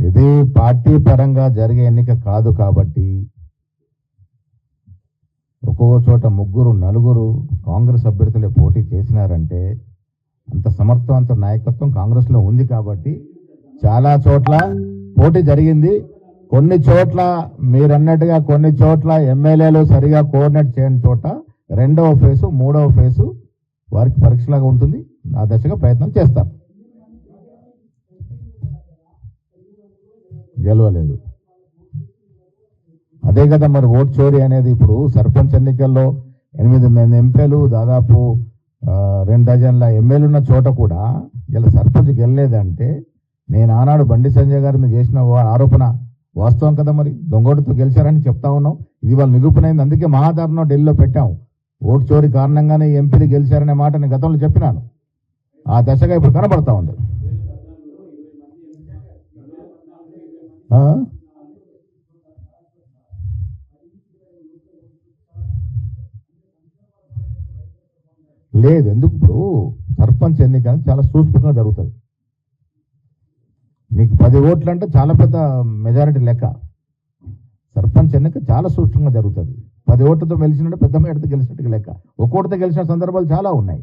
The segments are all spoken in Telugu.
ఇది పార్టీ పరంగా జరిగే ఎన్నిక కాదు కాబట్టి ఒక్కొక్క చోట ముగ్గురు నలుగురు కాంగ్రెస్ అభ్యర్థులే పోటీ చేసినారంటే అంత సమర్థవంత నాయకత్వం కాంగ్రెస్లో ఉంది కాబట్టి చాలా చోట్ల పోటీ జరిగింది. కొన్ని చోట్ల మీరన్నట్టుగా కొన్ని చోట్ల ఎమ్మెల్యేలు సరిగా కోఆర్డినేట్ చేయని చోట రెండవ ఫేసు మూడవ ఫేసు వారికి పరీక్షలాగా ఉంటుంది. ఆ దశగా ప్రయత్నం చేస్తారు. గెలవలేదు అదే కదా మరి ఓట్ చోరీ అనేది. ఇప్పుడు సర్పంచ్ ఎన్నికల్లో 8 మంది ఎంపీలు దాదాపు 2 డజన్ల ఎమ్మెల్యేలు ఉన్న చోట కూడా ఇలా సర్పంచ్ గెలలేదంటే నేను ఆనాడు బండి సంజయ్ గారిని చేసిన ఆరోపణ వాస్తవం కదా. మరి దొంగోటుతో గెలిచారని చెప్తా ఉన్నాం. ఇది వాళ్ళ నిరూపణ అయింది. అందుకే మహాధర్నా ఢిల్లీలో పెట్టాం. ఓటు చోరీ కారణంగానే ఎంపీలు గెలిచారనే మాట నేను గతంలో చెప్పినాను. ఆ దశగా ఇప్పుడు కనబడతా ఉంది. లేదు, ఎందుకు ఇప్పుడు సర్పంచ్ ఎన్నిక చాలా సూక్ష్మంగా జరుగుతుంది. నీకు 10 ఓట్లు అంటే చాలా పెద్ద మెజారిటీ లెక్క. సర్పంచ్ ఎన్నిక చాలా సూక్ష్మంగా జరుగుతుంది. 10 ఓట్లతో గెలిచినట్టు పెద్ద మేడతో గెలిచినట్టుగా లెక్క. ఒక్కోటితో గెలిచిన సందర్భాలు చాలా ఉన్నాయి.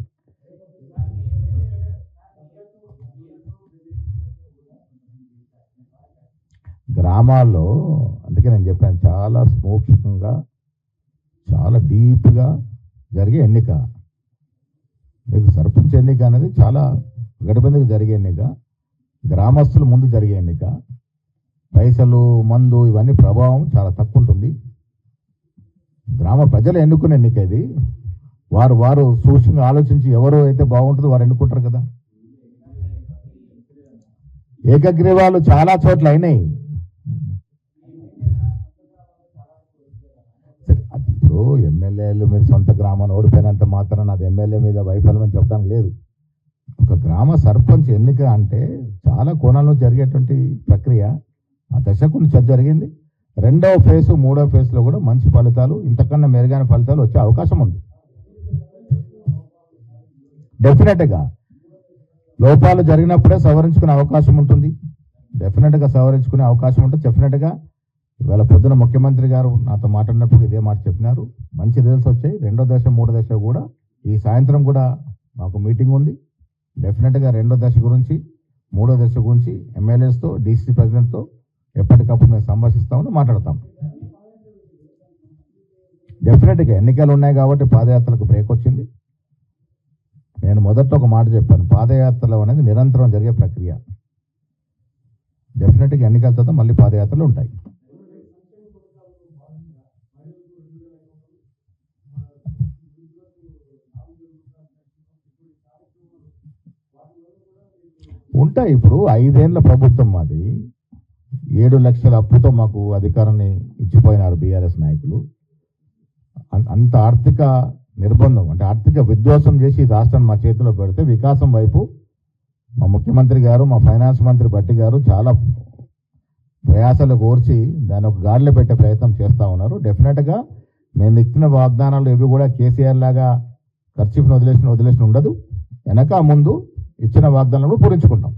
గ్రామాల్లో అందుకే నేను చెప్పాను చాలా సూక్ష్మంగా చాలా డీప్గా జరిగే ఎన్నిక. మీకు సర్పంచ్ ఎన్నిక అనేది చాలా గడబందిగా జరిగే ఎన్నిక, గ్రామస్తుల ముందు జరిగే ఎన్నిక. పైసలు మందు ఇవన్నీ ప్రభావం చాలా తక్కువ ఉంటుంది. గ్రామ ప్రజలు ఎన్నుకునే ఎన్నిక ఇది. వారు సూక్ష్మంగా ఆలోచించి ఎవరు అయితే బాగుంటుందో వారు ఎన్నుకుంటారు కదా. ఏకగ్రీవాలు చాలా చోట్ల అయినాయి. ఇప్పుడు ఎమ్మెల్యేలు మీరు సొంత గ్రామాన్ని ఓడిపోయినంత మాత్రం నాది ఎమ్మెల్యే మీద వైఫల్యం అని చెప్పడానికి లేదు. ఒక గ్రామ సర్పంచ్ ఎన్నిక అంటే చాలా కోణాల్లో జరిగేటువంటి ప్రక్రియ. ఆ దశకు జరిగింది. రెండవ ఫేసు మూడవ ఫేజ్లో కూడా మంచి ఫలితాలు, ఇంతకన్నా మెరుగైన ఫలితాలు వచ్చే అవకాశం ఉంది. డెఫినెట్గా లోపాలు జరిగినప్పుడే సవరించుకునే అవకాశం ఉంటుంది. డెఫినెట్గా సవరించుకునే అవకాశం ఉంటుంది. డెఫినెట్గా ఇవాళ పొద్దున ముఖ్యమంత్రి గారు నాతో మాట్లాడినప్పుడు ఇదే మాట చెప్పినారు. మంచి రిజల్ట్స్ వచ్చాయి. రెండో దశ మూడో దశ కూడా ఈ సాయంత్రం కూడా మాకు మీటింగ్ ఉంది. డెఫినెట్గా రెండో దశ గురించి మూడో దశ గురించి ఎమ్మెల్యేస్తో డీసీ ప్రెసిడెంట్తో ఎప్పటికప్పుడు మేము సంభాషిస్తామని మాట్లాడతాం. డెఫినెట్గా ఎన్నికలు ఉన్నాయి కాబట్టి పాదయాత్రకు బ్రేక్ వచ్చింది. నేను మొదట్లో ఒక మాట చెప్పాను, పాదయాత్రలు అనేది నిరంతరం జరిగే ప్రక్రియ. డెఫినెట్గా ఎన్నికల తర్వాత మళ్ళీ పాదయాత్రలు ఉంటాయి. ఉంటాయి. ఇప్పుడు 5 ఏళ్ల ప్రభుత్వం మాది, 7 లక్షల అప్పుతో మాకు అధికారాన్ని ఇచ్చిపోయినారు బీఆర్ఎస్ నాయకులు. అంత ఆర్థిక నిర్బంధం అంటే ఆర్థిక విధ్వంసం చేసి రాష్ట్రాన్ని మా చేతిలో పెడితే వికాసం వైపు మా ముఖ్యమంత్రి గారు మా ఫైనాన్స్ మంత్రి భట్టి గారు చాలా ప్రయాసాలు కోర్చి దాన్ని ఒక గాడిలో పెట్టే ప్రయత్నం చేస్తూ ఉన్నారు. డెఫినెట్గా మేము ఇచ్చిన వాగ్దానాలు ఇవి కూడా కేసీఆర్ లాగా ఖర్చుని వదిలేసిన ఉండదు. వెనక ముందు ఇచ్చిన వాగ్దానాలు పూరించుకుంటాం.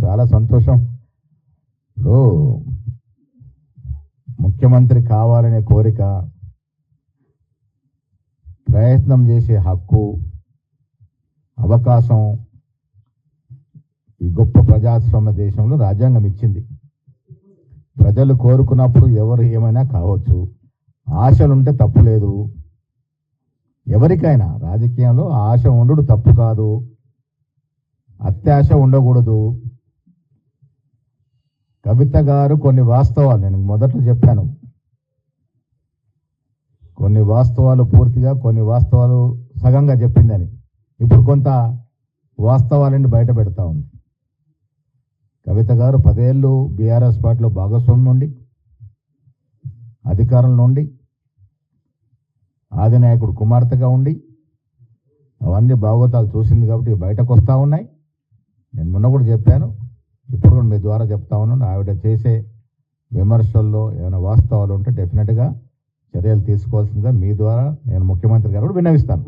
చాలా సంతోషం. ఇప్పుడు ముఖ్యమంత్రి కావాలనే కోరిక, ప్రయత్నం చేసే హక్కు, అవకాశం ఈ గొప్ప ప్రజాస్వామ్య దేశంలో రాజ్యాంగం ఇచ్చింది. ప్రజలు కోరుకున్నప్పుడు ఎవరు ఏమైనా కావచ్చు. ఆశలుంటే తప్పు లేదు. ఎవరికైనా రాజకీయంలో ఆశ ఉండడు తప్పు కాదు. అత్యాశ ఉండకూడదు. కవిత గారు కొన్ని వాస్తవాలు నేను మొదట్లో చెప్పాను, కొన్ని వాస్తవాలు పూర్తిగా కొన్ని వాస్తవాలు సగంగా చెప్పిందని. ఇప్పుడు కొంత వాస్తవాలని బయట పెడతా ఉంది. కవిత గారు 10 ఏళ్ళు బీఆర్ఎస్ పార్టీలో భాగస్వామ్యం నుండి అధికారం నుండి ఆదినాయకుడు కుమార్తెగా ఉండి అవన్నీ భాగవతాలు చూసింది కాబట్టి బయటకు వస్తూ ఉన్నాయి. నేను మొన్న కూడా చెప్పాను, ఇప్పుడు కూడా మీ ద్వారా చెప్తా ఉన్నాను. ఆవిడ చేసే విమర్శల్లో ఏమైనా వాస్తవాలు ఉంటే డెఫినెట్గా చర్యలు తీసుకోవాల్సిందిగా మీ ద్వారా నేను ముఖ్యమంత్రి గారు కూడా విన్నవిస్తాను.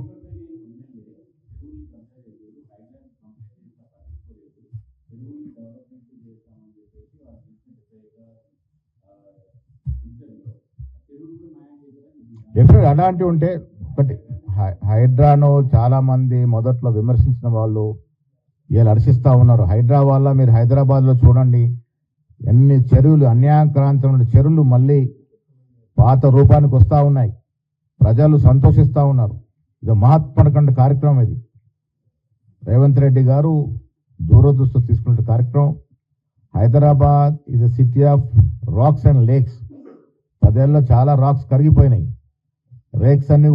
డెఫినెట్ అలాంటివి ఉంటే ఒకటి హైడ్రాను చాలా మంది మొదట్లో విమర్శించిన వాళ్ళు ఇలా హర్షిస్తూ ఉన్నారు. హైడ్రా వల్ల మీరు హైదరాబాద్లో చూడండి ఎన్ని చెరువులు అన్యాక్రాంతమైన చెరువులు మళ్ళీ పాత రూపానికి వస్తూ ఉన్నాయి. ప్రజలు సంతోషిస్తూ ఉన్నారు. ఇది మహాత్మకండ కార్యక్రమం. ఇది రేవంత్ రెడ్డి గారు దూరదృష్టి తీసుకున్న కార్యక్రమం. Hyderabad is a city of rocks and lakes. 10 ఏళ్ళలో చాలా రాక్స్ కరిగిపోయినాయి. లేక్స్ అన్ని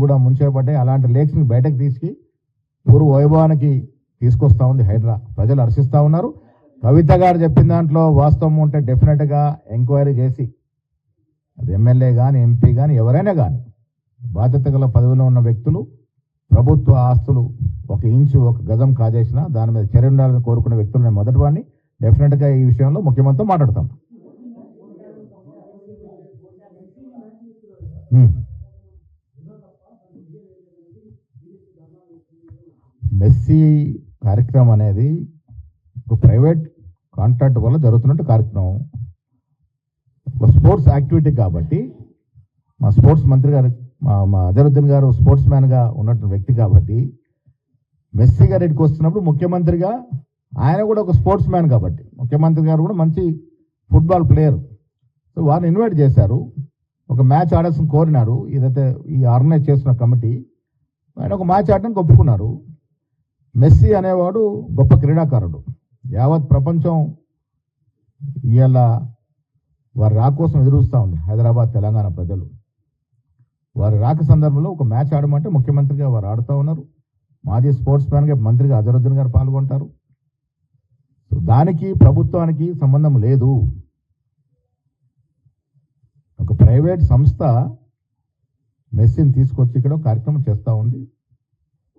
కూడా ముంచేపడ్డాయి. అలాంటి లేక్స్ని బయటకు తీసుకు పూర్వ వైభవానికి తీసుకొస్తా ఉంది హైడ్రా. ప్రజలు హర్షిస్తూ ఉన్నారు. కవిత గారు చెప్పిన దాంట్లో వాస్తవం ఉంటే డెఫినెట్గా ఎంక్వైరీ చేసి అది ఎమ్మెల్యే కానీ ఎంపీ కానీ ఎవరైనా కానీ బాధ్యత గల పదవిలో ఉన్న వ్యక్తులు ప్రభుత్వ ఆస్తులు 1 ఇంచు 1 గజం కాజేసినా దాని మీద చర్య ఉండాలని కోరుకునే వ్యక్తులు నేను మొదటి వాడిని. డెఫినెట్గా ఈ విషయంలో ముఖ్యమంత్రితో మాట్లాడతాం. మెస్సీ కార్యక్రమం అనేది ఒక ప్రైవేట్ కాంట్రాక్ట్ వల్ల జరుగుతున్నట్టు కార్యక్రమం. ఒక స్పోర్ట్స్ యాక్టివిటీ కాబట్టి మా స్పోర్ట్స్ మంత్రి గారు మా అజరుద్దీన్ గారు స్పోర్ట్స్ మ్యాన్గా ఉన్నటువంటి వ్యక్తి కాబట్టి మెస్సీ గారు ఇక్కడికి వస్తున్నప్పుడు ముఖ్యమంత్రిగా ఆయన కూడా ఒక స్పోర్ట్స్ మ్యాన్ కాబట్టి ముఖ్యమంత్రి గారు కూడా మంచి ఫుట్బాల్ ప్లేయర్. సో వారిని ఇన్వైట్ చేశారు. ఒక మ్యాచ్ ఆడాల్సిన కోరినారు. ఏదైతే ఈ ఆర్గనైజ్ చేస్తున్న కమిటీ ఆయన ఒక మ్యాచ్ ఆడడానికి ఒప్పుకున్నారు. మెస్సీ అనేవాడు గొప్ప క్రీడాకారుడు. యావత్ ప్రపంచం ఇవాళ వారి రాక కోసం ఎదురుస్తూ ఉంది. హైదరాబాద్ తెలంగాణ ప్రజలు వారి రాక సందర్భంలో ఒక మ్యాచ్ ఆడమంటే ముఖ్యమంత్రిగా వారు ఆడుతూ ఉన్నారు. మాజీ స్పోర్ట్స్ మ్యాన్గా మంత్రిగా అజరుద్దీన్ గారు పాల్గొంటారు. దానికి ప్రభుత్వానికి సంబంధం లేదు. ఒక ప్రైవేట్ సంస్థ మెస్సీని తీసుకొచ్చి ఇక్కడ కార్యక్రమం చేస్తూ ఉంది.